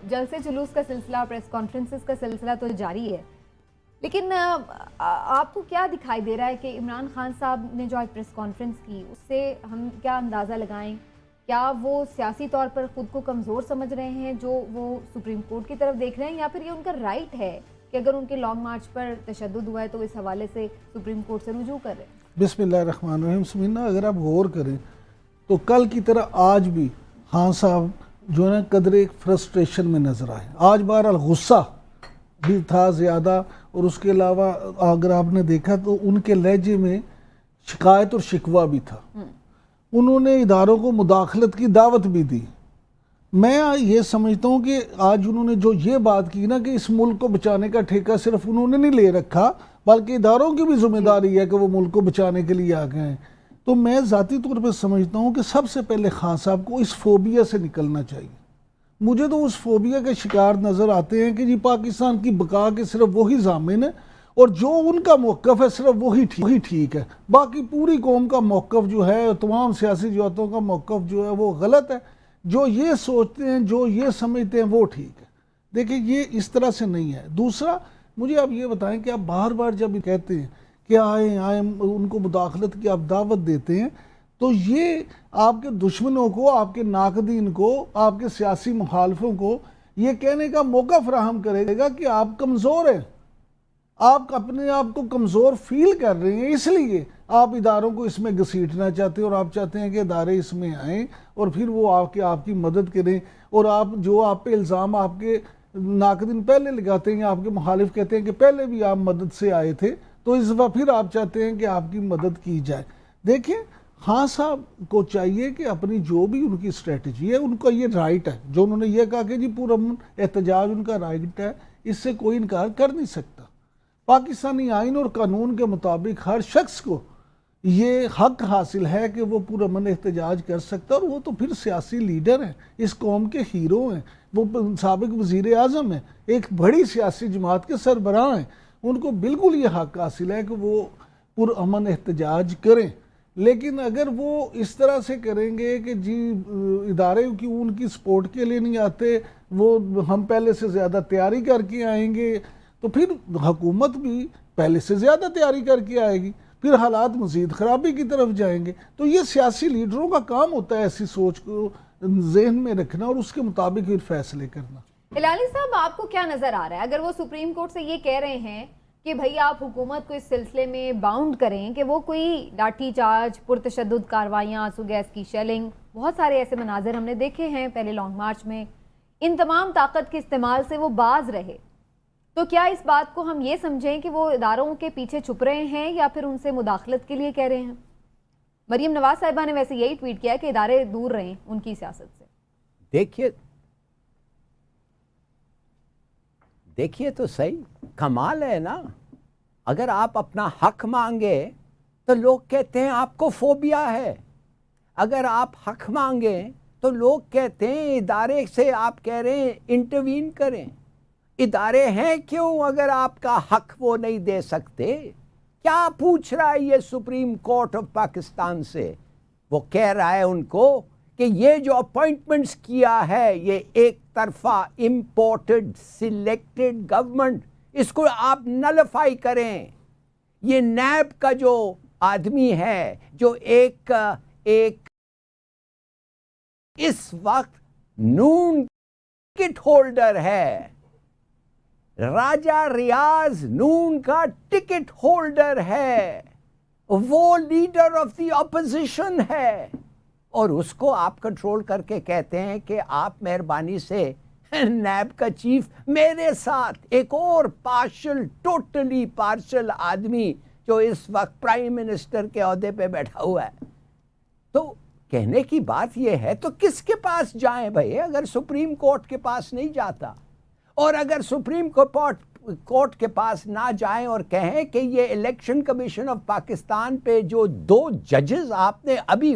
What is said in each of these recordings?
جلسے جلوس کا سلسلہ، پریس کانفرنسز کا سلسلہ تو جاری ہے، لیکن آپ کو کیا دکھائی دے رہا ہے کہ عمران خان صاحب نے جو آج پریس کانفرنس کی، اس سے ہم کیا اندازہ لگائیں؟ کیا وہ سیاسی طور پر خود کو کمزور سمجھ رہے ہیں جو وہ سپریم کورٹ کی طرف دیکھ رہے ہیں، یا پھر یہ ان کا رائٹ ہے کہ اگر ان کے لانگ مارچ پر تشدد ہوا ہے تو اس حوالے سے سپریم کورٹ سے رجوع کر رہے ہیں؟ بسم اللہ الرحمن الرحیم. سمینا، اگر آپ غور کریں تو کل کی طرح آج بھی خان صاحب جو ہے نا قدر ایک فرسٹریشن میں نظر آئے. آج بہرحال غصہ بھی تھا زیادہ، اور اس کے علاوہ اگر آپ نے دیکھا تو ان کے لہجے میں شکایت اور شکوہ بھی تھا. انہوں نے اداروں کو مداخلت کی دعوت بھی دی. میں یہ سمجھتا ہوں کہ آج انہوں نے جو یہ بات کی نا کہ اس ملک کو بچانے کا ٹھیکہ صرف انہوں نے نہیں لے رکھا، بلکہ اداروں کی بھی ذمہ داری ہے کہ وہ ملک کو بچانے کے لیے آ گئے ہیں. تو میں ذاتی طور پہ سمجھتا ہوں کہ سب سے پہلے خان صاحب کو اس فوبیا سے نکلنا چاہیے. مجھے تو اس فوبیا کے شکار نظر آتے ہیں کہ جی پاکستان کی بقا کے صرف وہی ضامن ہیں، اور جو ان کا موقف ہے صرف وہی ٹھیک ہے. باقی پوری قوم کا موقف جو ہے، تمام سیاسی جماعتوں کا موقف جو ہے وہ غلط ہے. جو یہ سوچتے ہیں، جو یہ سمجھتے ہیں وہ ٹھیک ہے. دیکھیں یہ اس طرح سے نہیں ہے. دوسرا، مجھے آپ یہ بتائیں کہ آپ بار بار جب کہتے ہیں کہ آئیں ان کو مداخلت کی آپ دعوت دیتے ہیں، تو یہ آپ کے دشمنوں کو، آپ کے ناقدین کو، آپ کے سیاسی مخالفوں کو یہ کہنے کا موقع فراہم کرے گا کہ آپ کمزور ہیں، آپ اپنے آپ کو کمزور فیل کر رہے ہیں، اس لیے آپ اداروں کو اس میں گھسیٹنا چاہتے ہیں، اور آپ چاہتے ہیں کہ ادارے اس میں آئیں اور پھر وہ آپ کی مدد کریں. اور آپ پہ الزام آپ کے ناقدین پہلے لگاتے ہیں، آپ کے مخالف کہتے ہیں کہ پہلے بھی آپ مدد سے آئے تھے، تو اس وقت پھر آپ چاہتے ہیں کہ آپ کی مدد کی جائے. دیکھیں خان صاحب کو چاہیے کہ اپنی جو بھی ان کی اسٹریٹجی ہے، ان کا یہ رائٹ ہے جو انہوں نے یہ کہا کہ جی پورا احتجاج ان کا رائٹ ہے، اس سے کوئی انکار کر نہیں سکتا. پاکستانی آئین اور قانون کے مطابق ہر شخص کو یہ حق حاصل ہے کہ وہ پرامن احتجاج کر سکتا ہے، اور وہ تو پھر سیاسی لیڈر ہیں، اس قوم کے ہیرو ہیں، وہ سابق وزیر اعظم ہیں، ایک بڑی سیاسی جماعت کے سربراہ ہیں. ان کو بالکل یہ حق حاصل ہے کہ وہ پرامن احتجاج کریں. لیکن اگر وہ اس طرح سے کریں گے کہ جی ادارے کی ان کی سپورٹ کے لیے نہیں آتے، وہ ہم پہلے سے زیادہ تیاری کر کے آئیں گے، تو پھر حکومت بھی پہلے سے زیادہ تیاری کر کے آئے گی، پھر حالات مزید خرابی کی طرف جائیں گے. تو یہ سیاسی لیڈروں کا کام ہوتا ہے ایسی سوچ کو ذہن میں رکھنا اور اس کے مطابق پھر فیصلے کرنا. ہلالی صاحب، آپ کو کیا نظر آ رہا ہے اگر وہ سپریم کورٹ سے یہ کہہ رہے ہیں کہ بھئی آپ حکومت کو اس سلسلے میں باؤنڈ کریں کہ وہ کوئی لاٹھی چارج، پرتشدد کارروائیاں، آنسو گیس کی شیلنگ، بہت سارے ایسے مناظر ہم نے دیکھے ہیں پہلے لانگ مارچ میں، ان تمام طاقت کے استعمال سے وہ باز رہے، تو کیا اس بات کو ہم یہ سمجھیں کہ وہ اداروں کے پیچھے چھپ رہے ہیں یا پھر ان سے مداخلت کے لیے کہہ رہے ہیں؟ مریم نواز صاحبہ نے ویسے یہی ٹویٹ کیا ہے کہ ادارے دور رہیں ان کی سیاست سے. دیکھیے تو صحیح، کمال ہے نا. اگر آپ اپنا حق مانگے تو لوگ کہتے ہیں آپ کو فوبیا ہے. اگر آپ حق مانگیں تو لوگ کہتے ہیں ادارے سے آپ کہہ رہے ہیں انٹروین کریں. ادارے ہیں کیوں اگر آپ کا حق وہ نہیں دے سکتے؟ کیا پوچھ رہا ہے یہ سپریم کورٹ آف پاکستان سے؟ وہ کہہ رہا ہے ان کو کہ یہ جو اپوائنٹمنٹس کیا ہے یہ ایک طرفہ امپورٹڈ سلیکٹڈ گورنمنٹ، اس کو آپ نلفائی کریں. یہ نیب کا جو آدمی ہے جو ایک اس وقت نون ٹکٹ ہولڈر ہے، راجہ ریاض نون کا ٹکٹ ہولڈر ہے، وہ لیڈر آف دی اپوزیشن ہے، اور اس کو آپ کنٹرول کر کے کہتے ہیں کہ آپ مہربانی سے نیب کا چیف میرے ساتھ ایک اور ٹوٹلی پارشل آدمی جو اس وقت پرائم منسٹر کے عہدے پہ بیٹھا ہوا ہے. تو کہنے کی بات یہ ہے تو کس کے پاس جائیں بھائی اگر سپریم کورٹ کے پاس نہیں جاتا؟ اور اگر سپریم کورٹ کے پاس نہ جائیں اور کہیں کہ یہ الیکشن کمیشن آف پاکستان پہ جو 2 ججز آپ نے ابھی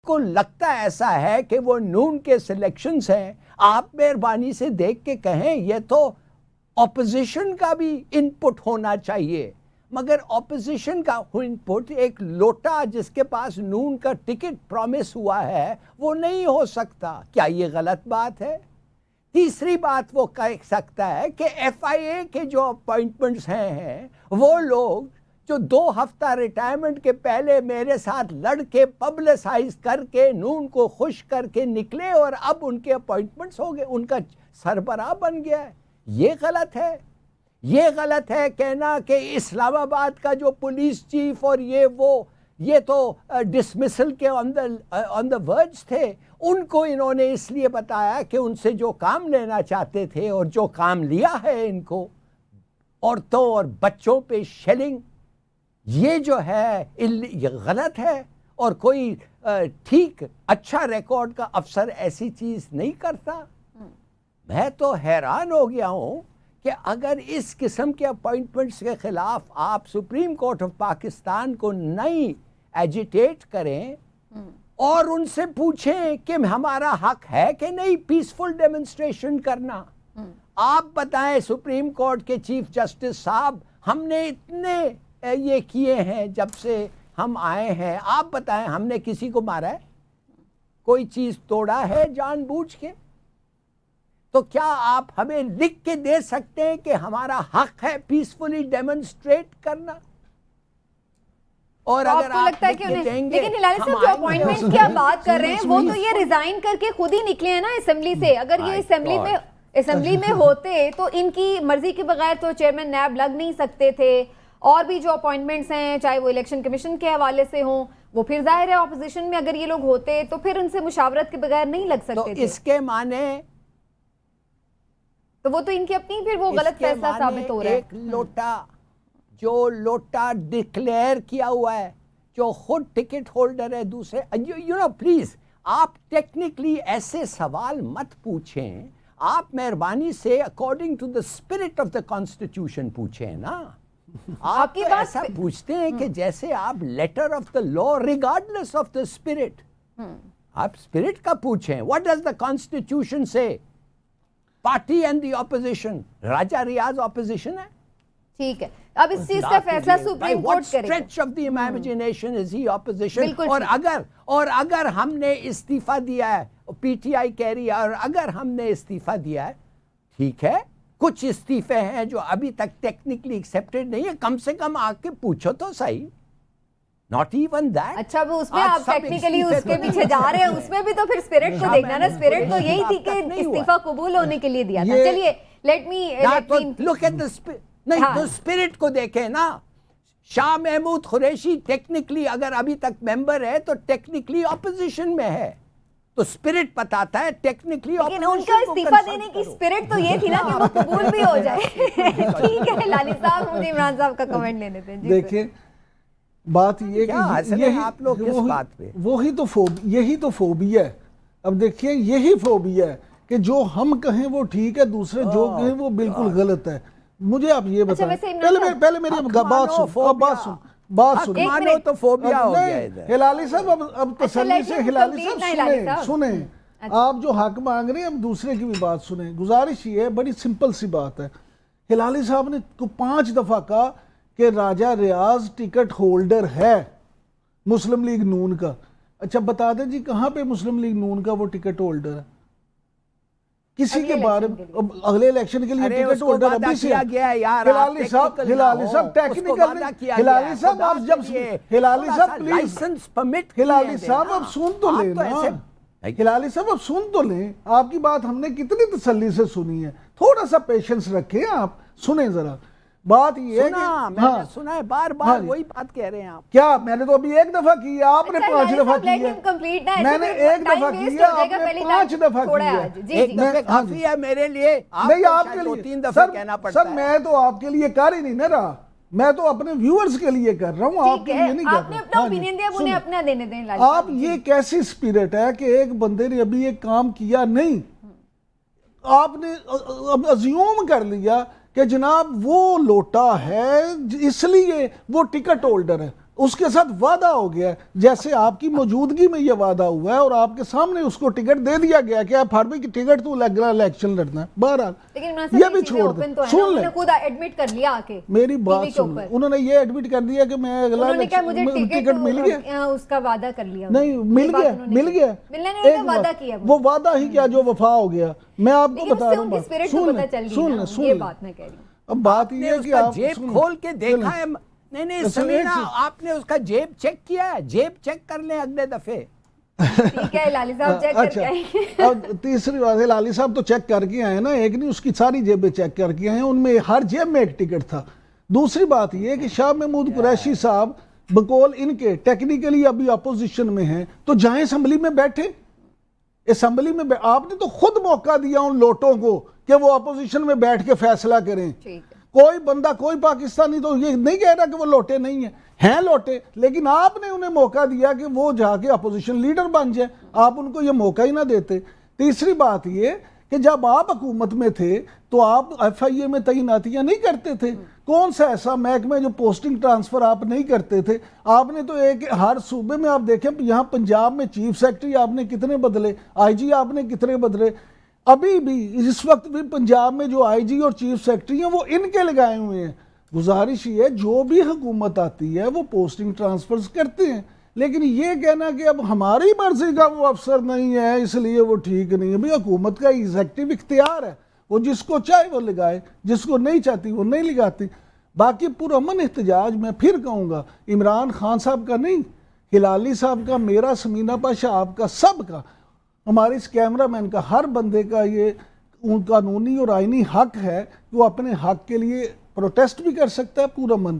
کو لگتا ایسا ہے کہ وہ نون کے سلیکشنز ہیں، آپ مہربانی سے دیکھ کے کہیں یہ تو اپوزیشن کا بھی ان پٹ ہونا چاہیے. مگر اپوزیشن کا انپٹ ایک لوٹا جس کے پاس نون کا ٹکٹ پرومس ہوا ہے وہ نہیں ہو سکتا. کیا یہ غلط بات ہے؟ تیسری بات وہ کہہ سکتا ہے کہ ایف آئی اے کے جو اپوائنٹمنٹس ہیں وہ لوگ جو 2 ہفتہ ریٹائرمنٹ کے پہلے میرے ساتھ لڑ کے پبلسائز کر کے نون کو خوش کر کے نکلے اور اب ان کے اپوائنٹمنٹس ہو گئے, ان کا سربراہ بن گیا ہے. یہ غلط ہے. یہ غلط ہے کہنا کہ اسلام آباد کا جو پولیس چیف اور یہ تو ڈسمسل کے آن دا ورج تھے, ان کو انہوں نے اس لیے بتایا کہ ان سے جو کام لینا چاہتے تھے اور جو کام لیا ہے ان کو, عورتوں اور بچوں پہ شیلنگ, یہ جو ہے یہ غلط ہے. اور کوئی ٹھیک اچھا ریکارڈ کا افسر ایسی چیز نہیں کرتا. میں تو حیران ہو گیا ہوں کہ اگر اس قسم کے اپوائنٹمنٹس کے خلاف آپ سپریم کورٹ آف پاکستان کو نہیں ایجیٹیٹ کریں اور ان سے پوچھیں کہ ہمارا حق ہے کہ نہیں پیسفل ڈیمونسٹریشن کرنا. آپ بتائیں سپریم کورٹ کے چیف جسٹس صاحب, ہم نے اتنے یہ کیے ہیں جب سے ہم آئے ہیں, آپ بتائیں ہم نے کسی کو مارا ہے, کوئی چیز توڑا ہے جان بوجھ کے؟ تو کیا آپ ہمیں لکھ کے دے سکتے ہیں کہ ہمارا حق ہے پیسفلی ڈیمونسٹریٹ کرنا؟ اور اگر آپ لکھ کے دیں گے, لیکن ہلالی صاحب جو اپوائنٹمنٹس کی آپ بات کر رہے ہیں وہ تو یہ ریزائن کر کے خود ہی نکلے ہیں نا اسمبلی سے. اگر یہ اسمبلی میں ہوتے تو ان کی مرضی کے بغیر تو چیئرمین نیب لگ نہیں سکتے تھے. اور بھی جو اپوائنٹمنٹس ہیں چاہے وہ الیکشن کمیشن کے حوالے سے ہوں, وہ پھر ظاہر ہے اپوزیشن میں اگر یہ لوگ ہوتے تو پھر ان سے مشاورت کے بغیر نہیں لگ سکتے تھے. اس کے معنی تو وہ تو ان کی اپنی پھر وہ غلط فیصلہ ثابت ہو رہا ہے. ایک لوٹا جو لوٹا ڈکلیئر کیا ہوا ہے, جو خود ٹکٹ ہولڈر ہے دوسرے, یو نو پلیز آپ ٹیکنیکلی ایسے سوال مت پوچھیں, آپ مہربانی سے according to the spirit of the constitution پوچھیں نا. آپ تو ایسا پوچھتے ہیں کہ جیسے آپ letter of the law regardless of the spirit, آپ اسپرٹ کا پوچھیں. What does the constitution say? Party and the opposition. Raja Riaz opposition ہے, ٹھیک ہے, اب اس چیز کا فیصلہ سپریم کورٹ کرے گا. Stretch of the imagination is he opposition. اور اگر ہم نے استعفیٰ دیا ہے, پی ٹی آئی کہہ رہی ہے, اور اگر ہم نے استعفیٰ دیا ہے, ٹھیک ہے, کچھ استعفے ہیں جو ابھی تک ٹیکنیکلی ایکسیپٹڈ نہیں ہے, کم سے کم آ کے پوچھو تو صحیح. Not even that. اچھا وہ اس میں آپ ٹیکنیکلی اس کے پیچھے جا رہے ہیں, اس میں بھی تو پھر اسپرٹ کو دیکھنا نا. اسپرٹ تو یہی تھی کہ استعفیٰ قبول ہونے کے لیے دیا تھا. چلیے let me look at the نہیں تو اسپرٹ کو دیکھیں نا. شاہ محمود قریشی ٹیکنیکلی اگر ابھی تک ممبر ہے تو ٹیکنیکلی اپوزیشن میں ہے, تو اسپرٹ بتاتا ہے ٹیکنیکلی لیکن ان کا استعفیٰ دینے کی اسپرٹ تو یہ تھی نا کہ وہ قبول بھی ہو جائے. ٹھیک ہے لالی صاحب, مجھے عمران صاحب کا کمنٹ لینے دیں. دیکھیں بات یہ کہ آپ لوگ کس بات پہ, یہی تو فوبیا ہے. اب دیکھیں یہی فوبیا ہے کہ جو ہم کہیں وہ ٹھیک ہے, دوسرے جو کہیں وہ بالکل غلط ہے. مجھے آپ یہ بتائیں, پہلے میری بات سن. مانو تو فوبیا ہو گیا ادھر. ہلالی صاحب اب تسلی سے, ہلالی صاحب سنیں, آپ جو حق مانگ رہے ہیں اب دوسرے کی بھی بات سنیں. گزارش یہ ہے, بڑی سمپل سی بات ہے. ہلالی صاحب نے 5 دفعہ کہا کہ راجہ ریاض ٹکٹ ہولڈر ہے مسلم لیگ نون کا. اچھا بتا دیں جی کہاں پہ مسلم لیگ نون کا وہ ٹکٹ ہولڈر ہے؟ کسی کے بارے میں اگلے الیکشن کے لیے ٹکٹ ہولڈر ابھی سے ہلالی صاحب ٹیکنیکل ہلالی صاحب آپ جب ہلالی صاحب پلیز ہلالی صاحب آپ سن تو لیں نا. ہلالی صاحب آپ سن تو لیں, آپ کی بات ہم نے کتنی تسلی سے سنی ہے. تھوڑا سا پیشنس رکھیں, آپ سنیں ذرا. بات یہ ہے کہ میں نے سنا ہے بار بار وہی بات کہہ رہے ہیں آپ. کیا میں نے تو ابھی 1 دفعہ کی ہے, آپ نے 5 دفعہ کی ہے. میں نے 1 دفعہ کی ہے, آپ نے 5 دفعہ کی ہے. ایک دفعہ کافی ہے میرے لیے, نہیں آپ کے لیے 2-3 دفعہ کہنا پڑتا ہے. سر میں تو آپ کے لیے کر ہی نہیں نہ رہا, میں تو اپنے ویورز کے لیے کر رہا ہوں, آپ کے لیے نہیں کر رہا. آپ نے اپنا اوپینین دیا, انہیں اپنا دینے دیں. آپ یہ کیسی سپیرٹ ہے کہ ایک بندے نے ابھی ایک کام کیا نہیں, آپ نے ازیوم کر لیا کہ جناب وہ لوٹا ہے اس لیے وہ ٹکٹ ہولڈر ہے. اس کے ساتھ وعدہ ہو گیا ہے، جیسے آپ کی موجودگی میں یہ وعدہ ہوا ہے اور آپ کے سامنے اس کو ٹکٹ دے دیا گیا کہ آپ ہر کی ٹکٹ تو الیکشن لڑنا ہے. بہرحال یہ بھی چھوڑ دیں. سن لیں خود ایڈمٹ کر لیا آکے میری بات سن لیں. انہوں نے یہ ایڈمٹ کر دیا کہ میں اگلا ٹکٹ مل گیا، اس کا وعدہ کر لیا. نہیں مل گیا وعدہ کیا وہ وعدہ ہی کیا جو وفا ہو گیا. میں آپ کو بتا رہا ہوں، سن لیں بات میں کہہ رہی ہوں. اب بات یہ ہے کہ آپ جیب کھول کے دیکھا ہے. نہیں سمینا، آپ نے اس کا جیب چیک کیا ہے؟ جیب چیک کر لیں اگلے دفعے. ٹھیک ہے لالی صاحب چیک کر کے آئیں گے. اب تیسری بات ہے، لالی صاحب تو چیک کر کے آئے نا، ایک نہیں اس کی ساری جیبیں چیک کر کے آئے، ان میں ہر جیب میں ایک ٹکٹ تھا. دوسری بات یہ ہے کہ شاہ محمود قریشی صاحب بقول ان کے ٹیکنیکلی ابھی اپوزیشن میں ہیں، تو جائیں اسمبلی میں بیٹھے. اسمبلی میں آپ نے تو خود موقع دیا ان لوٹوں کو کہ وہ اپوزیشن میں بیٹھ کے فیصلہ کریں. کوئی بندہ، کوئی پاکستانی تو یہ نہیں کہہ رہا کہ وہ لوٹے نہیں ہیں لوٹے، لیکن آپ نے انہیں موقع دیا کہ وہ جا کے اپوزیشن لیڈر بن جائے. آپ ان کو یہ موقع ہی نہ دیتے. تیسری بات یہ کہ جب آپ حکومت میں تھے تو آپ ایف آئی اے میں تعیناتیاں نہیں کرتے تھے. کون سا ایسا محکمہ جو پوسٹنگ ٹرانسفر آپ نہیں کرتے تھے؟ آپ نے تو ایک ہر صوبے میں آپ دیکھیں، یہاں پنجاب میں چیف سیکرٹری آپ نے کتنے بدلے، آئی جی آپ نے کتنے بدلے. ابھی بھی اس وقت بھی پنجاب میں جو آئی جی اور چیف سیکرٹری ہیں وہ ان کے لگائے ہوئے ہیں. گزارش یہ ہے جو بھی حکومت آتی ہے وہ پوسٹنگ ٹرانسفرز کرتے ہیں، لیکن یہ کہنا کہ اب ہماری مرضی کا وہ افسر نہیں ہے اس لیے وہ ٹھیک نہیں ہے. بھئی حکومت کا ایگزیکٹو اختیار ہے، وہ جس کو چاہے وہ لگائے، جس کو نہیں چاہتی وہ نہیں لگاتی. باقی پرامن احتجاج میں پھر کہوں گا، عمران خان صاحب کا نہیں، ہلالی صاحب کا، میرا، سمینہ پاشا، آپ کا، سب کا، ہمارے اس کیمرہ مین کا، ہر بندے کا یہ قانونی اور آئینی حق ہے کہ وہ اپنے حق کے لیے پروٹیسٹ بھی کر سکتا ہے پورا من.